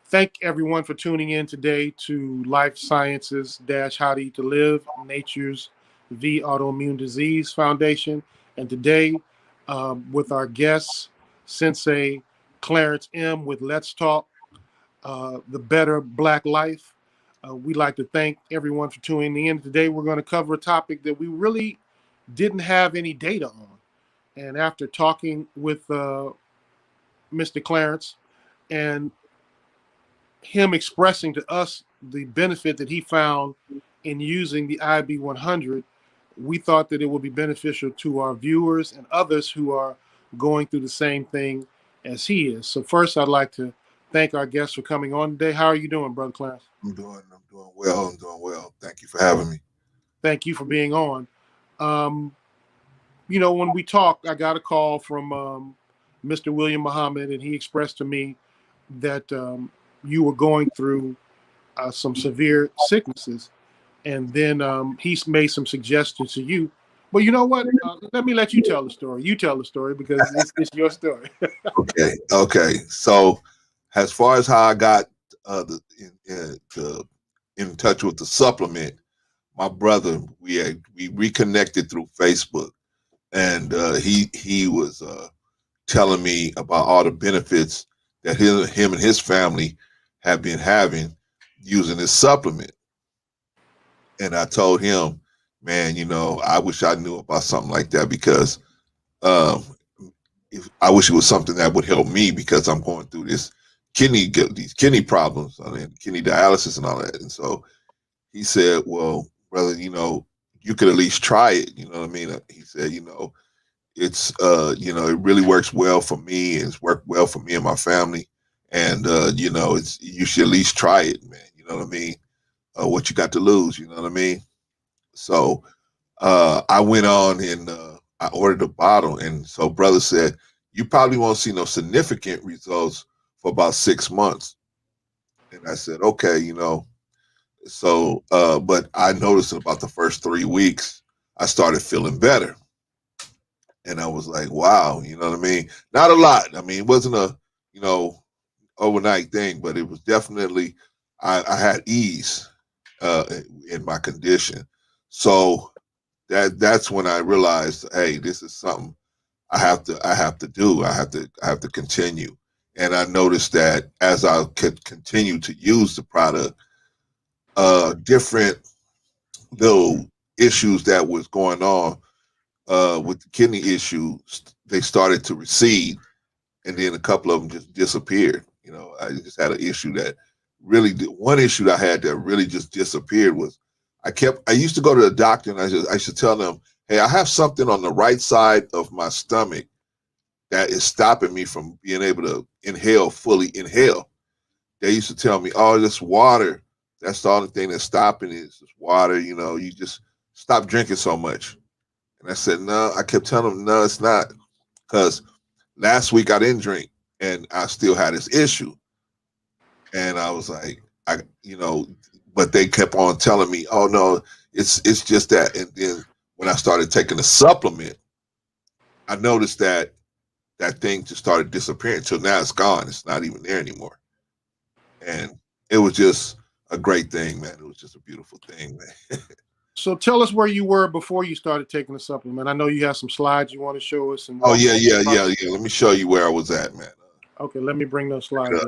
Thank everyone for tuning in today to Life Sciences How to Eat to Live, Nature's V Autoimmune Disease Foundation. And today, with our guests, Sensei Clarence M with Let's Talk, the Better Black Life. We'd like to thank everyone for tuning in. Today, we're going to cover a topic that we really didn't have any data on. And after talking with Mr. Clarence and him expressing to us the benefit that he found in using the IB100, we thought that it would be beneficial to our viewers and others who are going through the same thing as he is. So first, I'd like to thank our guests for coming on today. How are you doing, Brother Clarence? I'm doing well. I'm doing well. Thank you for having me. Thank you for being on. Um, when we talked, I got a call from Mr. William Muhammad, and he expressed to me that you were going through some severe sicknesses, and then he's made some suggestions to you. Well, you know what? Let me let you tell the story. You tell the story because it's your story. Okay. So, as far as how I got in touch with the supplement, my brother, we reconnected through Facebook, and he was telling me about all the benefits that him and his family have been having using this supplement. And I told him, man, I wish I knew about something like that because um, I wish it was something that would help me because I'm going through these kidney problems, I mean, kidney dialysis and all that. And so he said, well, brother, you could at least try it. You know what I mean? He said, it's, it really works well for me. It's worked well for me and my family. And, you should at least try it, man. You know what I mean? What you got to lose, you know what I mean? So I went on and I ordered a bottle. And so brother said, you probably won't see no significant results for about 6 months. And I said, okay, so, but I noticed in about the first 3 weeks, I started feeling better. And I was like, wow, you know what I mean? Not a lot. I mean, it wasn't a, overnight thing, but it was definitely, I had ease uh, in my condition. So that's when I realized, hey, this is something I have to do. I have to continue. And I noticed that as I could continue to use the product, different little issues that was going on with the kidney issues, they started to recede, and then a couple of them just disappeared. I just had an issue that one issue that I had that really just disappeared was I used to go to the doctor and I should tell them, hey, I have something on the right side of my stomach that is stopping me from being able to fully inhale. They used to tell me, oh, this water, that's the only thing that's stopping it is this water, you just stop drinking so much. And I said, no, I kept telling them, no, it's not. Because last week I didn't drink and I still had this issue. And I was like, but they kept on telling me, oh no, it's just that. And then when I started taking the supplement, I noticed that that thing just started disappearing. So now it's gone. It's not even there anymore. And it was just a great thing, man. It was just a beautiful thing, man. So tell us where you were before you started taking the supplement. I know you have some slides you want to show us. And Oh yeah. Let me show you where I was at, man. Okay, let me bring those slides up.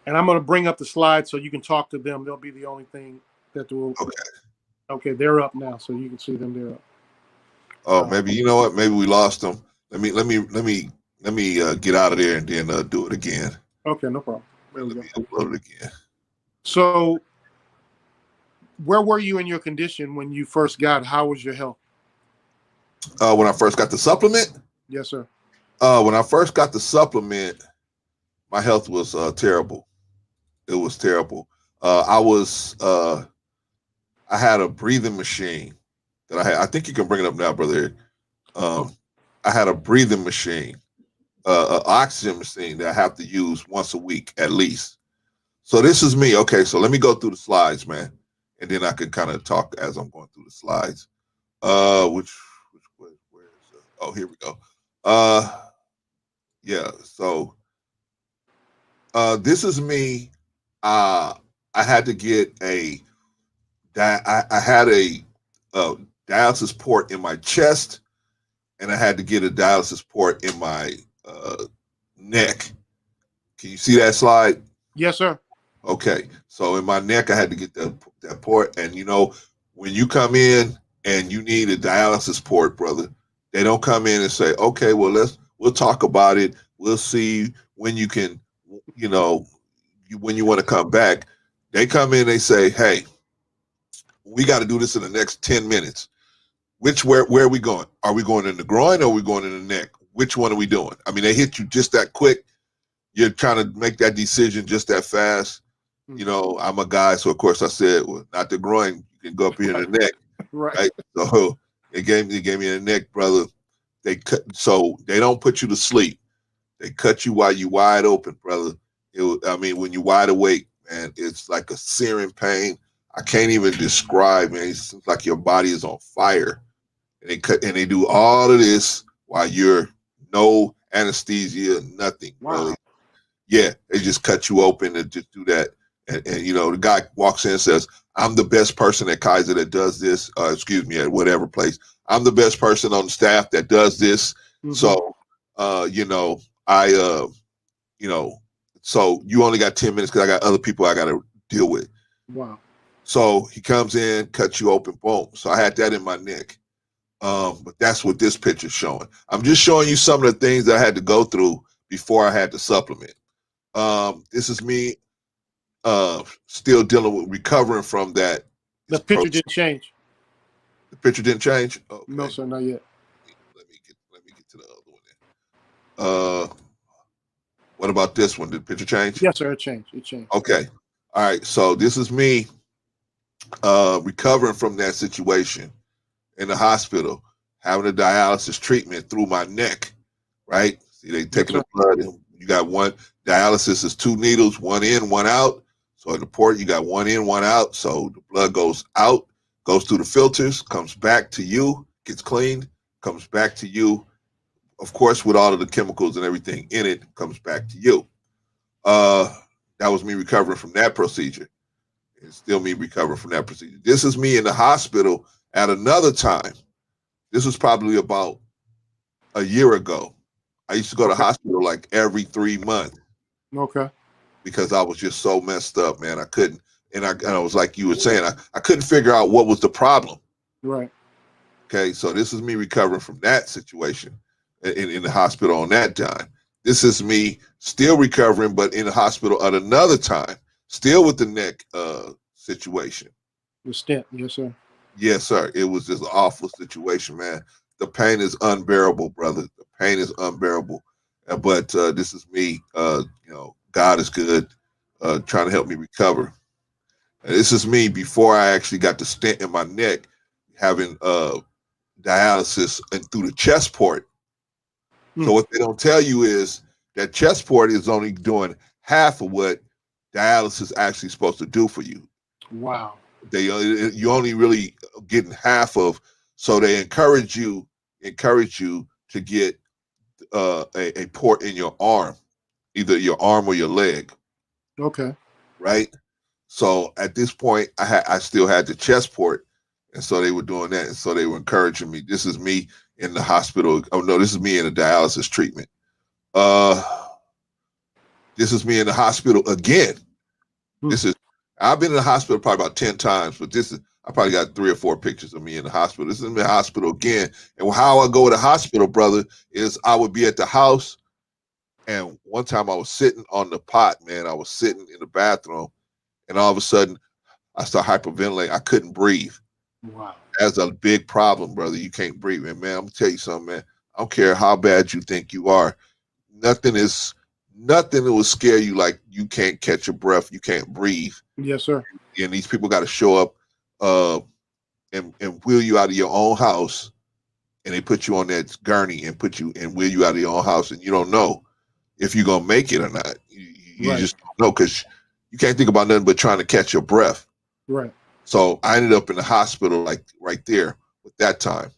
And I'm going to bring up the slides so you can talk to them. They'll be the only thing that will. Okay, they're up now, so you can see them. They're up. Oh, maybe you know what? Maybe we lost them. Let me get out of there and then do it again. Okay, no problem. Let me upload it again. So, where were you in your condition when you first got it? How was your health? When I first got the supplement? Yes, sir. When I first got the supplement, my health was terrible. It was terrible. I had a breathing machine that I had. I think you can bring it up now, brother. I had a breathing machine, an oxygen machine that I have to use once a week at least. So this is me. Okay, so let me go through the slides, man, and then I can kind of talk as I'm going through the slides. Where is it? Oh, here we go. Yeah. So this is me. I had to get I had a dialysis port in my chest, and I had to get a dialysis port in my neck. Can you see that slide? Yes, sir. Okay, so in my neck, I had to get that port, and when you come in and you need a dialysis port, brother, they don't come in and say, okay, well we'll talk about it. We'll see when you can, when you want to come back. They come in, they say, hey, we got to do this in the next 10 minutes. Where are we going? Are we going in the groin or are we going in the neck? Which one are we doing? I mean, they hit you just that quick. You're trying to make that decision just that fast. I'm a guy, so of course I said, well, not the groin. You can go up here in the neck, Right. right? So it gave me in the neck, brother. So they don't put you to sleep. They cut you while you wide open, brother. When you wide awake, man, it's like a searing pain. I can't even describe, man. It seems like your body is on fire. And they do all of this while you're no anesthesia, nothing, brother. Wow. Yeah, they just cut you open and just do that. And the guy walks in and says, I'm the best person at Kaiser that does this. At whatever place. I'm the best person on the staff that does this. Mm-hmm. So, so you only got 10 minutes because I got other people I got to deal with. Wow. So he comes in, cuts you open, boom. So I had that in my neck. But that's what this picture's showing. I'm just showing you some of the things that I had to go through before I had to supplement. This is me still dealing with recovering from that. The picture didn't change. The picture didn't change? Okay. No, sir, not yet. Let me get to the other one then. What about this one? Did the picture change? Yes, sir, it changed. It changed. Okay. All right. So this is me recovering from that situation in the hospital, having a dialysis treatment through my neck, right? See, they taking the blood. And you got one dialysis is 2 needles, one in, one out. So at the port, you got one in, one out. So the blood goes out, goes through the filters, comes back to you, gets cleaned, comes back to you. Of course, with all of the chemicals and everything in it, comes back to you. That was me recovering from that procedure. It's still me recovering from that procedure. This is me in the hospital at another time. This was probably about a year ago. I used to go to hospital like every 3 months. Okay. Because I was just so messed up, man. I couldn't, and I was like you were saying, I couldn't figure out what was the problem. Right. Okay, so this is me recovering from that situation in the hospital on that time. This is me still recovering, but in the hospital at another time, still with the neck situation. The stent, yes, sir. Yes, sir. It was just an awful situation, man. The pain is unbearable, brother. The pain is unbearable. But this is me. God is good, trying to help me recover. And this is me before I actually got the stent in my neck, having dialysis and through the chest port. So what they don't tell you is that chest port is only doing half of what dialysis actually supposed to do for you. Wow. You only really getting half of. So they encourage you to get a port in your arm, either your arm or your leg. Okay. Right. So at this point, I still had the chest port, and so they were doing that, and so they were encouraging me. This is me in the hospital. Oh no, this is me in a dialysis treatment. This is me in the hospital again. I've been in the hospital probably about 10 times, but I probably got 3 or 4 pictures of me in the hospital. This is me in the hospital again. And how I go to the hospital, brother, is I would be at the house, and one time I was sitting on the pot, man. I was sitting in the bathroom, and all of a sudden I start hyperventilating. I couldn't breathe. Wow. That's a big problem, brother. You can't breathe, man. I'm gonna tell you something, man. I don't care how bad you think you are. Nothing that will scare you like you can't catch your breath, you can't breathe. Yes, sir. And these people got to show up and wheel you out of your own house, and they put you on that gurney and wheel you out of your own house, and you don't know if you're gonna make it or not. You just don't know, because you can't think about nothing but trying to catch your breath. Right. So I ended up in the hospital, like right there with that time.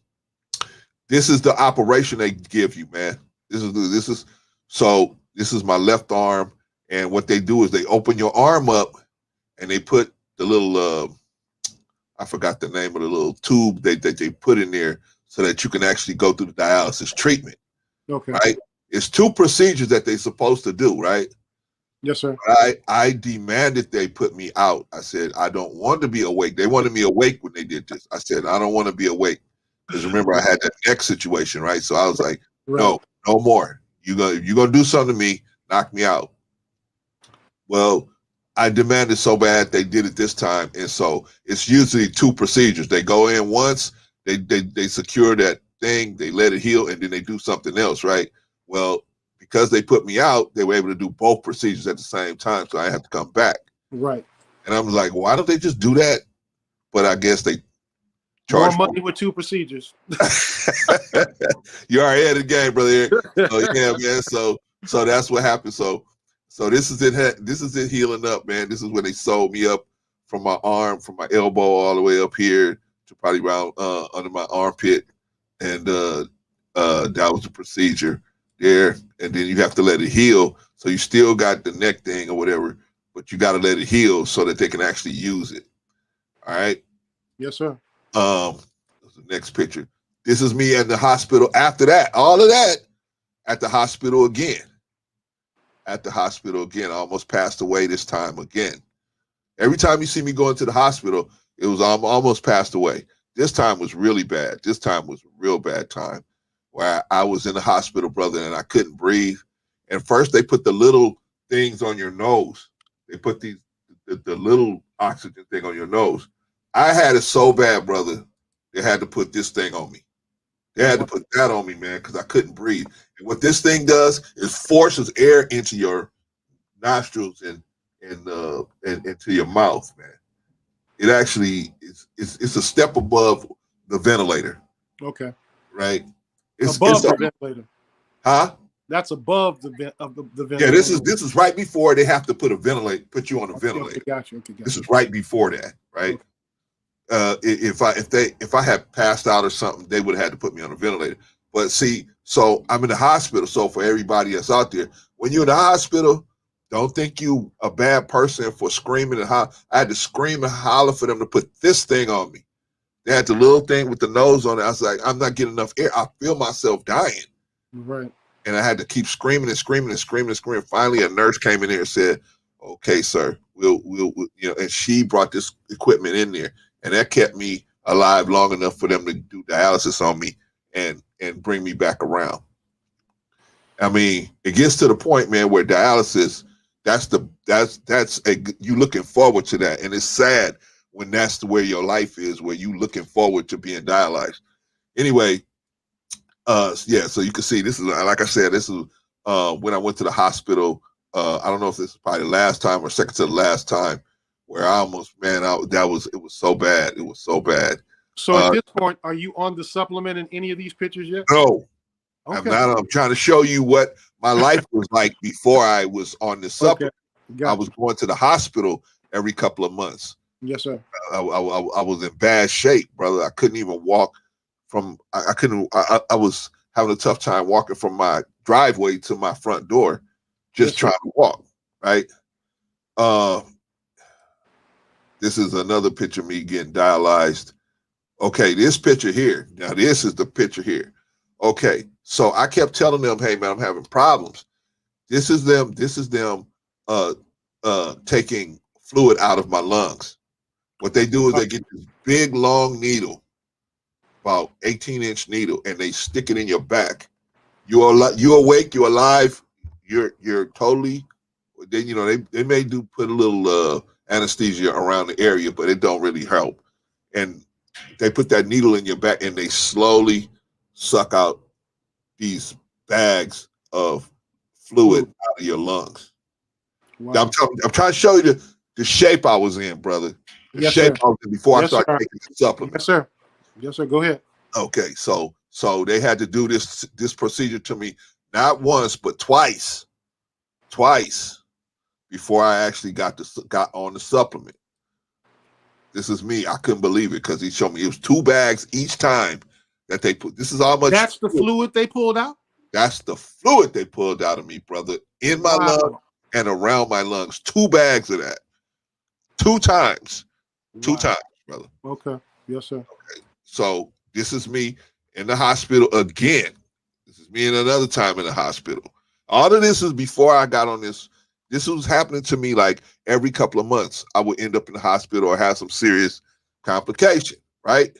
This is the operation they give you, man. This is So this is my left arm, and what they do is they open your arm up, and they put the little I forgot the name of the little tube that they put in there so that you can actually go through the dialysis treatment. Okay. Right? It's 2 procedures that they're supposed to do, right? Yes, sir. I demanded they put me out. I said, I don't want to be awake. They wanted me awake when they did this. I said, I don't want to be awake. Because remember, I had that neck situation, right? So I was like, no, no more. You're gonna do something to me, knock me out. Well, I demanded so bad they did it this time. And so it's usually 2 procedures. They go in once, they secure that thing, they let it heal, and then they do something else, right? Well, because they put me out, they were able to do both procedures at the same time, so I had to come back. Right. And I was like, why don't they just do that? But I guess they More charge money with 2 procedures. You're ahead of the game, brother. So yeah, man. So that's what happened. So this is it. This is it healing up, man. This is when they sewed me up from my arm, from my elbow all the way up here to probably around under my armpit, and that was the procedure there. And then you have to let it heal. So you still got the neck thing or whatever, but you got to let it heal so that they can actually use it. All right. Yes, sir. The next picture. This is me at the hospital after that. All of that at the hospital again. At the hospital again. I almost passed away this time again. Every time you see me going to the hospital, it was almost passed away. This time was really bad. This time was a real bad time where I was in the hospital, brother, and I couldn't breathe. And first they put the little things on your nose. They put the little oxygen thing on your nose. I had it so bad, brother, they had to put this thing on me. They had to put that on me, man, because I couldn't breathe. And what this thing does is forces air into your nostrils and into your mouth, man. It actually it's a step above the ventilator. Okay. Right? It's above the ventilator. Huh? That's above the ventilator. Yeah, this is right before they have to put you on a ventilator. Okay, gotcha. This is right before that, right? Okay. If I had passed out or something, they would have had to put me on a ventilator. But see, so I'm in the hospital. So for everybody that's out there, when you're in the hospital, don't think you a bad person for screaming and holler. I had to scream and holler for them to put this thing on me. They had the little thing with the nose on it. I was like, I'm not getting enough air. I feel myself dying. Right. And I had to keep screaming and screaming and screaming and screaming. Finally, a nurse came in there and said, "Okay, sir, we'll and she brought this equipment in there. And that kept me alive long enough for them to do dialysis on me and bring me back around. I mean, it gets to the point, man, where dialysis, you looking forward to that. And it's sad when that's the way your life is, where you looking forward to being dialyzed. Anyway, so you can see this is, like I said, this is when I went to the hospital. I don't know if this is probably the last time or second to the last time, where I almost, man, it was so bad. It was so bad. So at this point, are you on the supplement in any of these pictures yet? No, okay. I'm not. I'm trying to show you what my life was like before I was on the supplement. Okay. I was going to the hospital every couple of months. Yes, sir. I was in bad shape, brother. I couldn't even walk from, I was having a tough time walking from my driveway to my front door, just trying to walk, right? This is another picture of me getting dialyzed. Okay, this picture here. Now, this is the picture here. Okay, so I kept telling them, hey, man, I'm having problems. This is them taking fluid out of my lungs. What they do is they get this big, long needle, about 18-inch needle, and they stick it in your back. You're awake, you're alive, you're totally, they may put a little anesthesia around the area, but it don't really help. And they put that needle in your back and they slowly suck out these bags of fluid out of your lungs. Wow. I'm trying to show you the shape I was in, brother. The shape I was in before I started taking the supplement. Yes, sir. Yes, sir. Go ahead. Okay, so they had to do this procedure to me not once but twice before I actually got on the supplement. This is me. I couldn't believe it because he showed me it was 2 bags each time that they put. This is how much. That's the fluid they pulled out? That's the fluid they pulled out of me, brother, in my lung Wow. and around my lungs. 2 bags of that. 2 times. 2 Wow. times, brother. Okay. Yes, sir. So this is me in the hospital again. This is me in another time in the hospital. All of this is before I got on this. This was happening to me like every couple of months. I would end up in the hospital or have some serious complication, right?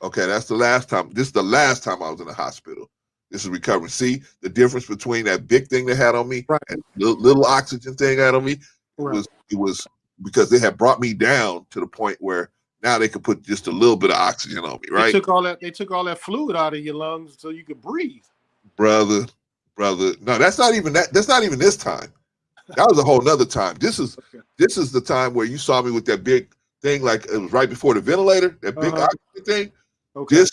Okay, that's the last time. This is the last time I was in the hospital. This is recovering. See the difference between that big thing they had on me Right. and little oxygen thing they had on me. Right. It was because they had brought me down to the point where now they could put just a little bit of oxygen on me, They right? took all that. They took all that fluid out of your lungs so you could breathe. Brother, brother. No, that's not even that. That's not even this time. That was a whole nother time. Okay. This is the time where you saw me with that big thing, like it was right before the ventilator, that big oxygen thing. Okay.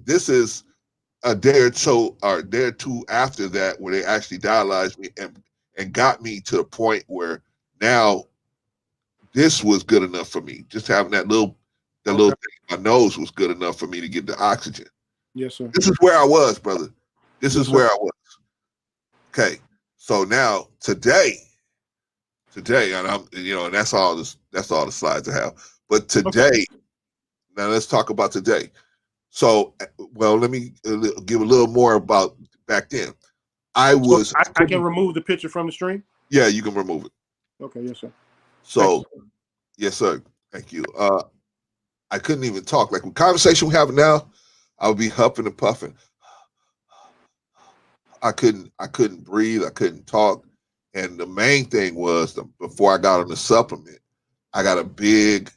This is a day or so or a day or two after that where they actually dialyzed me and got me to the point where now this was good enough for me. Just having that little Okay. thing in my nose was good enough for me to get the oxygen. Yes, sir. This is where I was, brother. This Yes, is sir. where I was. Okay. So now today, and I'm and that's all the slides I have. But Okay. today, now let's talk about today. So, well, let me give a little more about back then. I So was, I can remove the picture from the stream. yeah, you can remove it. Okay. Yes, sir. Thank So, yes, sir. Thank you. I couldn't even talk. Like the conversation we have now, I would be huffing and puffing. I couldn't breathe. I couldn't talk. And the main thing was before I got on the supplement, I got a big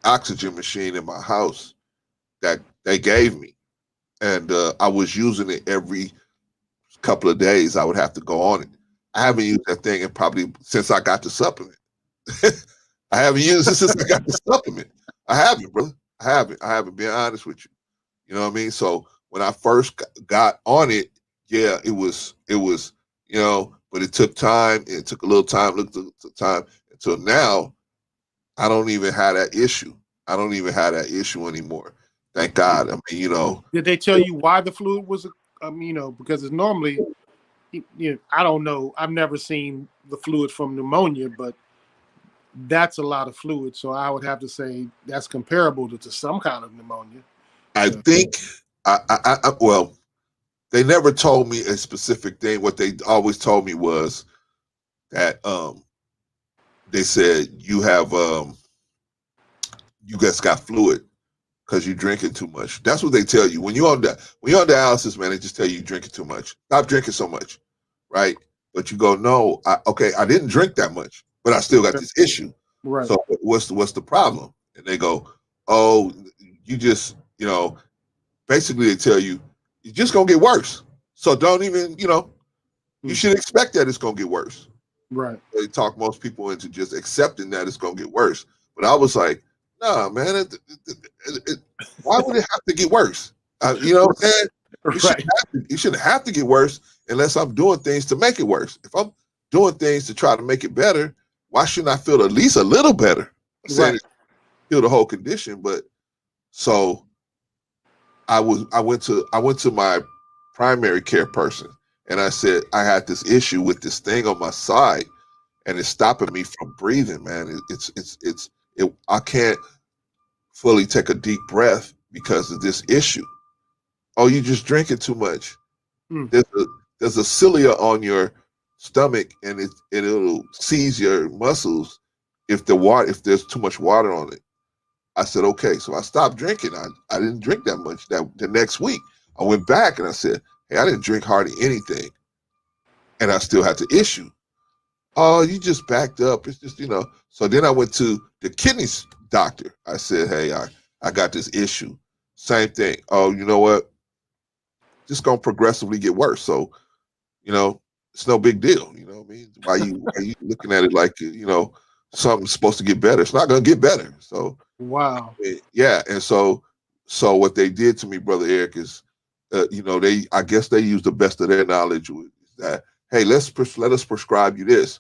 oxygen machine in my house that they gave me. And I was using it every couple of days. I would have to go on it. I haven't used that thing in probably since I got the supplement. I haven't used it since I got the supplement. I haven't, brother. I haven't. I haven't. Being honest with you. You know what I mean? So when I first got on it, yeah, it was, but it took time. It took a little time. Looked time until now. I don't even have that issue. I don't even have that issue anymore. Thank God. I mean, Did they tell you why the fluid was? Because it's normally, I don't know. I've never seen the fluid from pneumonia, but that's a lot of fluid. So I would have to say that's comparable to some kind of pneumonia. I So, think well, they never told me a specific thing. What they always told me was that they said you just got fluid because you're drinking too much. That's what they tell you when you're on dialysis, man. They just tell you you're drinking too much. Stop drinking so much, right? But you go, no, I didn't drink that much, but I still got this issue. right. So what's the problem? And they go, oh, you just basically they tell you you're just gonna get worse. So don't even you should expect that it's gonna get worse. Right. They talk most people into just accepting that it's gonna get worse. But I was like, nah, man, why would it have to get worse? You know what I'm saying? Right. You shouldn't have to get worse unless I'm doing things to make it worse. If I'm doing things to try to make it better, why shouldn't I feel at least a little better? I'm saying Right. heal the whole condition, but so I went to my primary care person and I said I had this issue with this thing on my side and it's stopping me from breathing, man. I can't fully take a deep breath because of this issue. Oh, you just drinking too much. Mm. There's a cilia on your stomach and it'll seize your muscles if there's too much water on it. I said, okay. So I stopped drinking. I didn't drink that much. That the next week, I went back and I said, hey, I didn't drink hardly anything. And I still had the issue. Oh, you just backed up. It's just, So then I went to the kidneys doctor. I said, hey, I got this issue. Same thing. Oh, you know what? Just gonna progressively get worse. So, it's no big deal. You know what I mean? Why you looking at it like, something's supposed to get better? It's not gonna get better. So Wow. yeah, and so what they did to me, brother Eric, is, I guess they used the best of their knowledge with that. Hey, let us prescribe you this,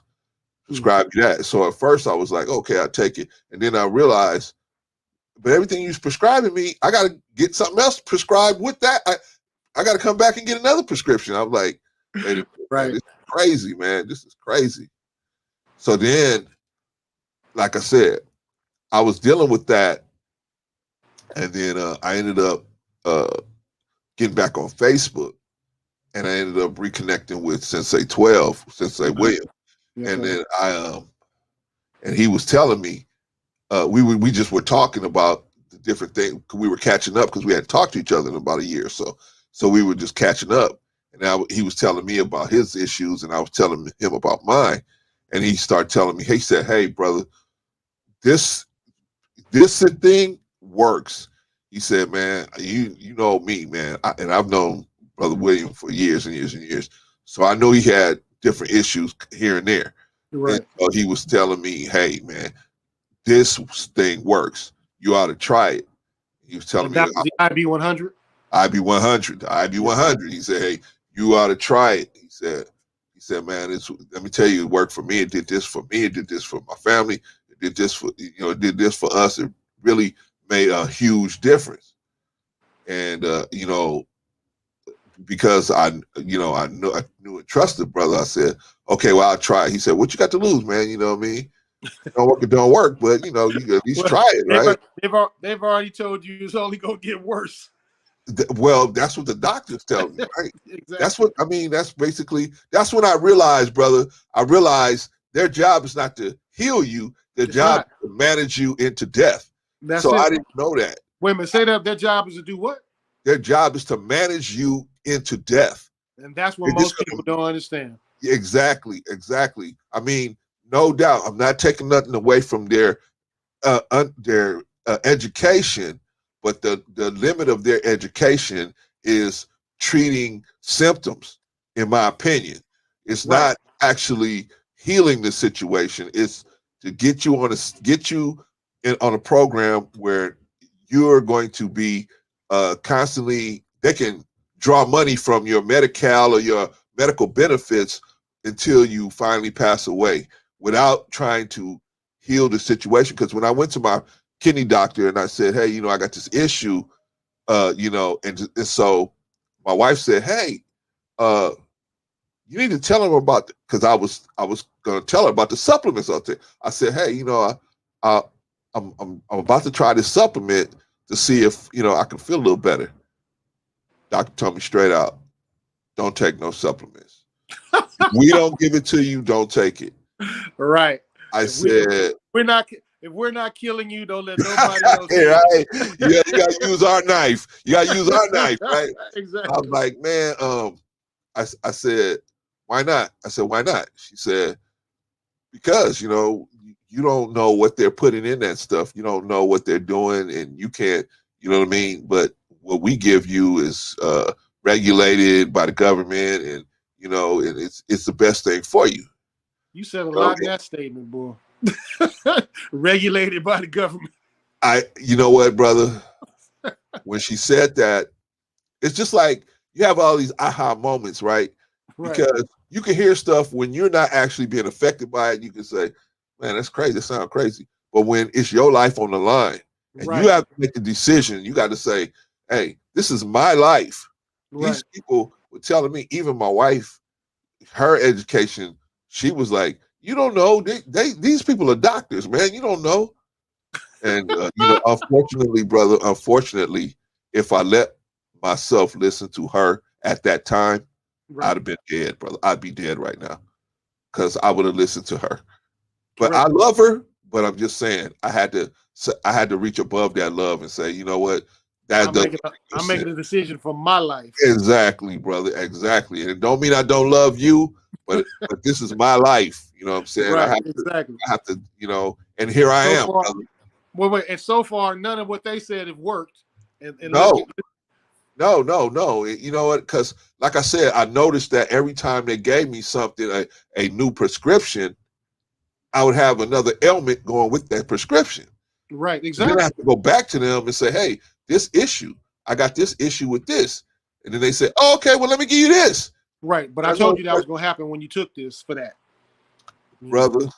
prescribe you that. So at first I was like, okay, I'll take it, and then I realized, but everything you're prescribing me, I got to get something else prescribed with that. I got to come back and get another prescription. I'm like, wait a minute, man, Right. this is crazy, man. This is crazy. So then, like I said, I was dealing with that, and then I ended up getting back on Facebook, and I ended up reconnecting with Sensei 12, Sensei William, Yes, and sir. then and he was telling me we just were talking about the different things. We were catching up because we hadn't talked to each other in about a year or so. So we were just catching up, and he was telling me about his issues, and I was telling him about mine, and he started telling me. He said, "Hey, brother, this thing works." He said, "Man, you know me, man, and I've known Brother William for years and years and years, so I know he had different issues here and there." And Right. so he was telling me, "Hey, man, this thing works. You ought to try it." He was telling And me that was the IB 100. IB 100, the IB Yes. 100. He said, "Hey, you ought to try it." Man, let me tell you, it worked for me. It did this for me. It did this for my family. It did this for it did this for us. It really made a huge difference." And because I knew and trusted brother, I said, "Okay, well, I'll try." He said, "What you got to lose, man? You know what I mean? Don't work, it don't work, but you can at least Well, try it, right?" they've already told you it's only gonna get worse. Well, that's what the doctors tell me, right? That's Exactly. what I mean. That's when I realized, brother. I realized their job is not to heal you. Their It's job not. is to manage you into death. That's So I it. didn't know that. Wait a minute. Say that their job is to do what? Their job is to manage you into death. And that's what They're just most people don't understand. exactly, exactly. I mean, no doubt. I'm not taking nothing away from their education, but the limit of their education is treating symptoms. In my opinion, it's Right. not actually healing the situation. It's to get you on a program where you're going to be constantly. They can draw money from your Medi-Cal or your medical benefits until you finally pass away without trying to heal the situation. Because when I went to my kidney doctor and I said, "Hey, I got this issue," and so my wife said, "Hey, uh, you need to tell him about," because I was going to tell her about the supplements out there. I said, "Hey, I I'm about to try this supplement to see if I can feel a little better." Doctor told me straight out, "Don't take no supplements. If we don't give it to you, don't take it." Right. I If we if said, we're not killing you, don't let nobody else kill you. right? You got to use our knife. You got to use our knife, right? I was Exactly. like, man, I said, "Why not?" I said, "Why not?" She said, "Because, you don't know what they're putting in that stuff. You don't know what they're doing, and you can't, you know what I mean? But what we give you is regulated by the government, and it's the best thing for you." You said a You know what lot in that statement, boy. Regulated by the government. you know what, brother? When she said that, it's just like you have all these aha moments, right? Right. Because you can hear stuff when you're not actually being affected by it. You can say, "Man, that's crazy. That sounds crazy." But when it's your life on the line and you Right. have to make the decision, you got to say, "Hey, this is my life." These Right. people were telling me, even my wife, her education, she was like, "You don't know. These people are doctors, man. You don't know." And unfortunately, brother, unfortunately, if I let myself listen to her at that time, I'd Right. have been dead, brother. I'd be dead right now because I would have listened to her. But I Correct. love her. But I'm just saying, I had to reach above that love and say, you know what, that I'm doesn't making a, make no I'm sense. making a decision for my life. Exactly, brother. Exactly. And it don't mean I don't love you, but this is my life. You know what I'm saying? Right. Exactly. I have to, and here I So am, far, brother. wait, and so far, none of what they said have worked. And let's No, get no, no, no. You know what? Because, like I said, I noticed that every time they gave me something, a new prescription, I would have another ailment going with that prescription. right. So then I Exactly. have to go back to them and say, "Hey, this issue, I got this issue with this." And then they say, "Oh, okay, well, let me give you this." Right. But I And I go, told you that was going to happen when you took this for that. You know. brother,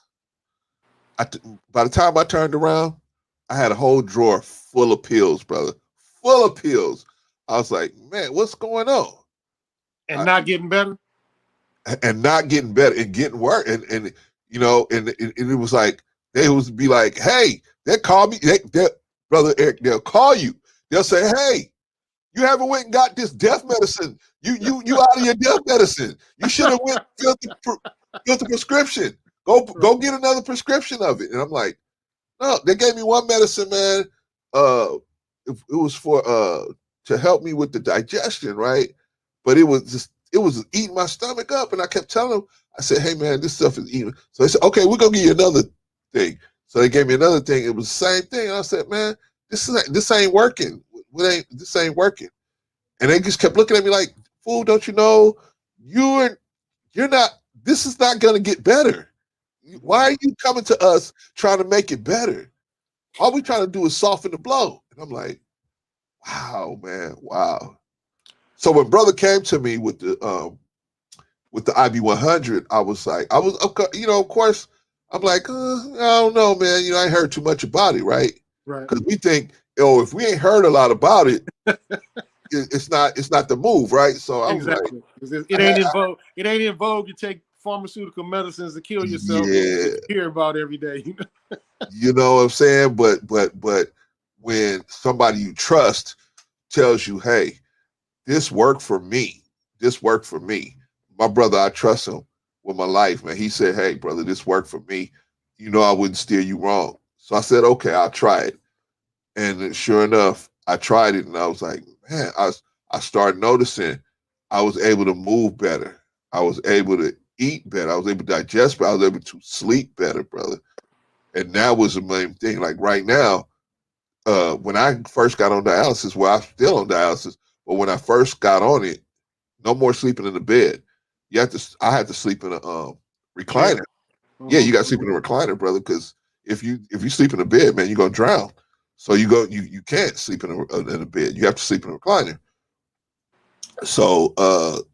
by the time I turned around, I had a whole drawer full of pills, brother, full of pills. I was like, man, what's going on? And not getting better. And not getting better and getting worse. And you know, and it was like they would be like, hey, they call me, they, brother Eric, they'll call you. They'll say, hey, you haven't went and got this death medicine. You out of your death medicine. You should have went filled the prescription. Go get another prescription of it. And I'm like, no, they gave me one medicine, man. It was for to help me with the digestion, right? But it was eating my stomach up, and I kept telling them, I said, hey man, this stuff is eating. So they said, okay, we're gonna give you another thing. So they gave me another thing. It was the same thing. And I said, man, this ain't working. This ain't working. And they just kept looking at me like, fool, don't you know you're not. This is not gonna get better. Why are you coming to us trying to make it better? All we trying to do is soften the blow. And I'm like, wow, man, wow. So when brother came to me with the IB 100, I was like, you know, of course, I'm like, I don't know, man. You know, I ain't heard too much about it, right? Right. Because we think, oh, if we ain't heard a lot about it, it's not the move, right? So I was Exactly. like, It ain't in vogue. It ain't in vogue to take pharmaceutical medicines to kill yourself yeah, that you hear about every day. you know what I'm saying? But when somebody you trust tells you, hey, this worked for me. This worked for me. My brother, I trust him with my life, man. He said, hey, brother, this worked for me. You know I wouldn't steer you wrong. So I said, okay, I'll try it. And sure enough, I tried it, and I was like, man, I started noticing I was able to move better. I was able to eat better. I was able to digest better. I was able to sleep better, brother. And that was the main thing. Like right now, when I first got on dialysis, well, I'm still on dialysis, but when I first got on it, no more sleeping in the bed. I had to sleep in a recliner. Yeah, you got to sleep in a recliner, brother, because if you sleep in a bed, man, you're gonna drown. So you can't sleep in a bed. You have to sleep in a recliner. So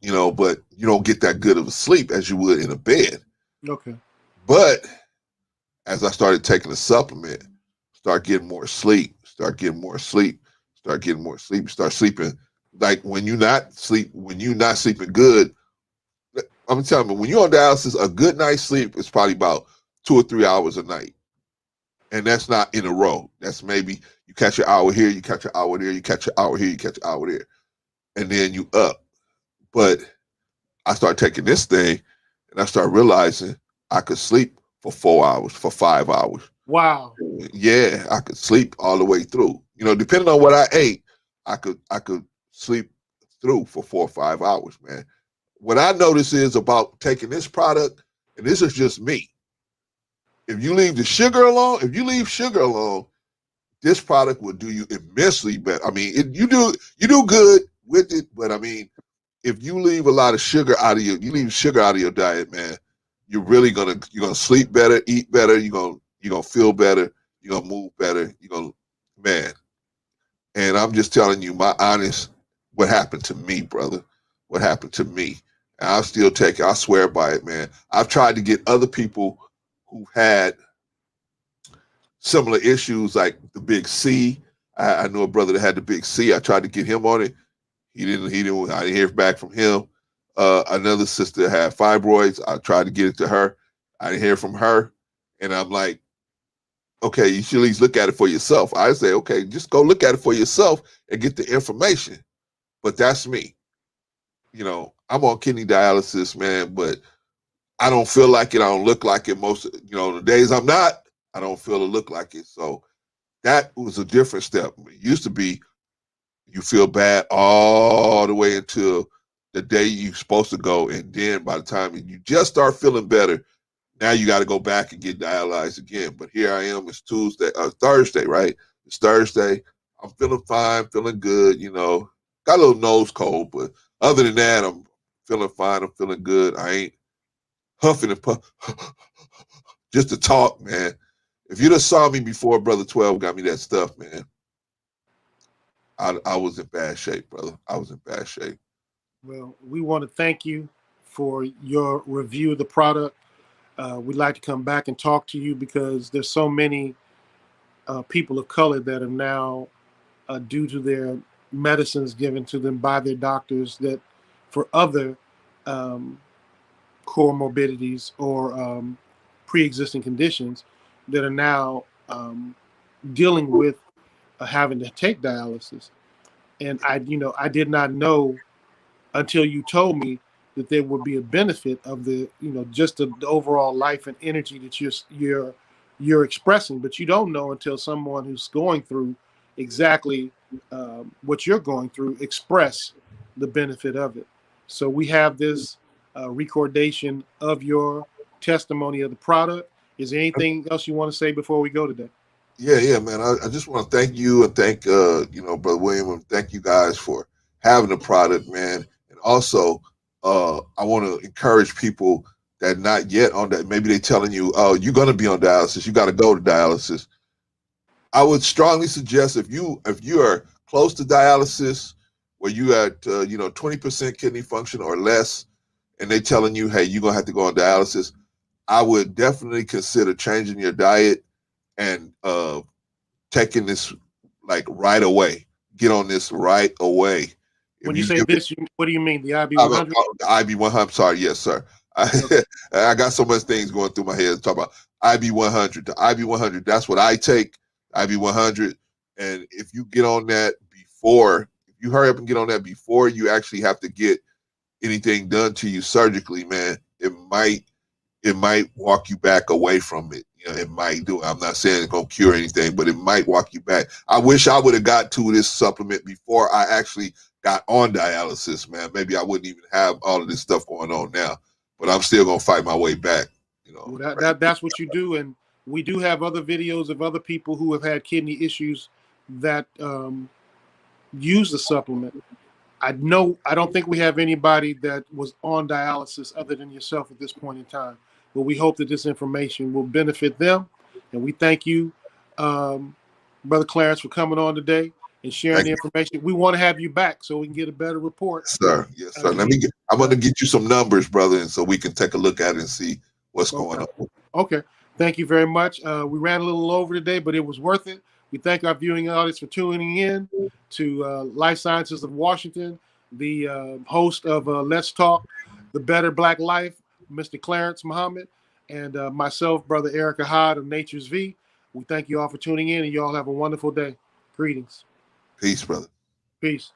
you know, but you don't get that good of a sleep as you would in a bed. Okay. But as I started taking a supplement, start getting more sleep, start getting more sleep, start getting more sleep, start sleeping. Like when you're not sleeping good, I'm telling you, when you're on dialysis, a good night's sleep is probably about 2 or 3 hours a night. And that's not in a row. That's maybe you catch an hour here, you catch an hour there, you catch an hour here, you catch an hour there, and then you up. But I started taking this thing, and I started realizing I could sleep for 4 hours, for 5 hours. Wow. Yeah, I could sleep all the way through. You know, depending on what I ate, I could sleep through for 4 or 5 hours, man. What I notice is about taking this product, and this is just me. If you leave the sugar alone, if you leave sugar alone, this product will do you immensely better. I mean, you do good with it, but I mean, if you leave a lot of sugar out of you leave sugar out of your diet, man, you're gonna sleep better, eat better, you're gonna feel better, you're gonna move better, you're gonna man. And I'm just telling you my honest what happened to me, brother. What happened to me. And I'll still take it. I swear by it, man. I've tried to get other people who had similar issues like the big C. I know a brother that had the big C. I tried to get him on it. I didn't hear back from him. Another sister had fibroids. I tried to get it to her. I didn't hear from her. And I'm like, okay, you should at least look at it for yourself. I say, okay, just go look at it for yourself and get the information. But that's me. You know, I'm on kidney dialysis, man, but I don't feel like it. I don't look like it most, the days I'm not, I don't feel or look like it. So that was a different step. It used to be you feel bad all the way until the day you're supposed to go. And then by the time you just start feeling better, now you got to go back and get dialyzed again. But here I am. It's Thursday, right? It's Thursday. I'm feeling fine, feeling good. Got a little nose cold, but other than that, I'm feeling fine. I'm feeling good. I ain't huffing and puff just to talk, man. If you just saw me before Brother 12 got me that stuff, man, I was in bad shape, brother. I was in bad shape. Well, we want to thank you for your review of the product. We'd like to come back and talk to you because there's so many people of color that are now, due to their medicines given to them by their doctors that for other um, comorbidities or pre-existing conditions that are now dealing with having to take dialysis. And I did not know until you told me that there would be a benefit of just the overall life and energy that you're expressing. But you don't know until someone who's going through exactly what you're going through express the benefit of it. So we have this recordation of your testimony of the product. Is there anything else you want to say before we go today? Yeah, man. I just want to thank you and thank Brother William, and thank you guys for having the product, man. And also, I want to encourage people that not yet on that. Maybe they're telling you, "Oh, you're going to be on dialysis. You got to go to dialysis." I would strongly suggest if you are close to dialysis, where you at 20% kidney function or less, and they telling you, "Hey, you're gonna have to go on dialysis," I would definitely consider changing your diet and taking this like right away. Get on this right away. If When you you say give this, what do you mean? The IB 100? the IB 100, sorry, yes, sir. Okay. I got so much things going through my head. Talk about IB 100. The IB 100. That's what I take. IB 100. And if you get on that before, if you hurry up and get on that before you actually have to get anything done to you surgically, man, it might walk you back away from it. It might do. I'm not saying it's gonna cure anything, but it might walk you back. I wish I would have got to this supplement before I actually got on dialysis, man. Maybe I wouldn't even have all of this stuff going on now. But I'm still gonna fight my way back. Well, Right? that's what you do, and we do have other videos of other people who have had kidney issues that use the supplement. I don't think we have anybody that was on dialysis other than yourself at this point in time. But we hope that this information will benefit them, and we thank you, um, Brother Clarence, for coming on today and sharing Thank the you, information. We want to have you back so we can get a better report. sir. Yes, sir. As we I'm gonna get you some numbers, brother, and so we can take a look at it and see what's going Okay. on. Okay. Thank you very much. We ran a little over today, but it was worth it. We thank our viewing audience for tuning in to Life Sciences of Washington, the host of Let's Talk, The Better Black Life, Mr. Clarence Muhammad, and myself, Brother Erica Hod of Nature's V. We thank you all for tuning in, and you all have a wonderful day. Greetings. Peace, brother. Peace.